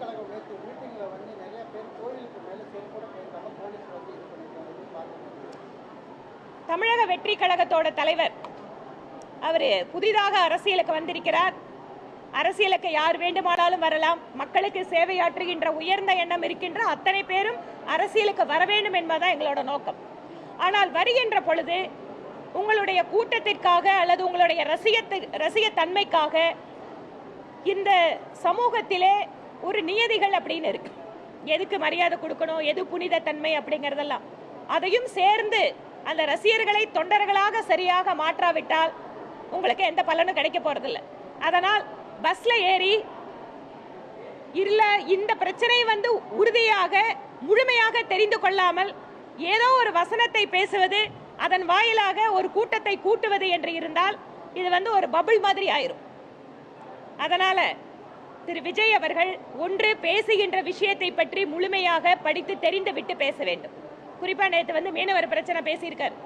கழகம் நேற்று மீட்டிங்கில் வந்து நிறைய பேர் கோயிலுக்கு மேலே கூட போயிருக்காங்க, போலீஸ் வந்து இது பண்ணிருக்காங்க. தமிழக வெற்றி கழகத்தோட தலைவர் அவர் புதிதாக அரசியலுக்கு வந்திருக்கிறார். அரசியலுக்கு யார் வேண்டுமானாலும் வரலாம். மக்களுக்கு சேவையாற்றுகின்ற உயர்ந்த எண்ணம் இருக்கின்ற அத்தனை பேரும் அரசியலுக்கு வர வேண்டும் என்பதுதான் எங்களோட நோக்கம். ஆனால் வருகின்ற பொழுது உங்களுடைய கூட்டத்திற்காக அல்லது உங்களுடைய ரசிக தன்மைக்காக இந்த சமூகத்திலே ஒரு நியதிகள் அப்படின்னு இருக்கு. எதுக்கு மரியாதை கொடுக்கணும், எது புனித தன்மை அப்படிங்கறதெல்லாம் அதையும் சேர்ந்து அந்த ரசிகர்களை தொண்டர்களாக சரியாக மாற்றாவிட்டால் உங்களுக்கு எந்த பலனும் கிடைக்க போறதில்லை. அதனால் பஸ்ல ஏறி இல்ல இந்த பிரச்சனை வந்து உறுதியாக முழுமையாக தெரிந்து கொள்ளாமல் ஏதோ ஒரு வசனத்தை பேசுவது, அதன் வாயிலாக ஒரு கூட்டத்தை கூட்டுவது என்று இருந்தால் இது வந்து ஒரு பபிள் மாதிரி ஆயிரும். அதனால திரு விஜய் அவர்கள் ஒன்று பேசுகின்ற விஷயத்தை பற்றி முழுமையாக படித்து தெரிந்து விட்டு பேச வேண்டும். குறிப்பா நேற்று வந்து மீனவர் பிரச்சனை பேசியிருக்காரு.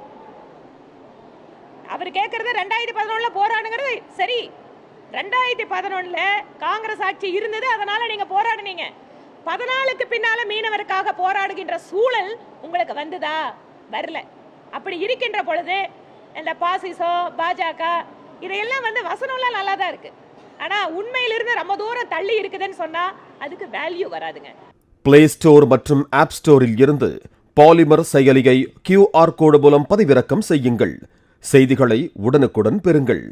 அவர் கேட்கறது 2011 போராடுங்கிறது சரி. 2011 காங்கிரஸ் ஆட்சி இருந்தது, அதனால நீங்க போராடுனீங்க. 14க்கு பின்னால மீனவருக்காக போராடுகின்ற சூழல் உங்களுக்கு வந்துதா? வரல. அப்படி இருக்கின்ற பொழுது இந்த பாசிசம், பாஜக இதையெல்லாம் வந்து வசனம்லாம் நல்லா தான் இருக்கு. ஆனா உண்மையிலிருந்து ரொம்ப தூரம் தள்ளி இருக்குதுன்னு சொன்னா அதுக்கு வேல்யூ வராதுங்க. பிளே ஸ்டோர் மற்றும் ஆப் ஸ்டோரில் இருந்து பாலிமர் செயலியை QR கோடு மூலம் பதிவிறக்கம் செய்யுங்கள். செய்திகளை உடனுக்குடன் பெறுங்கள்.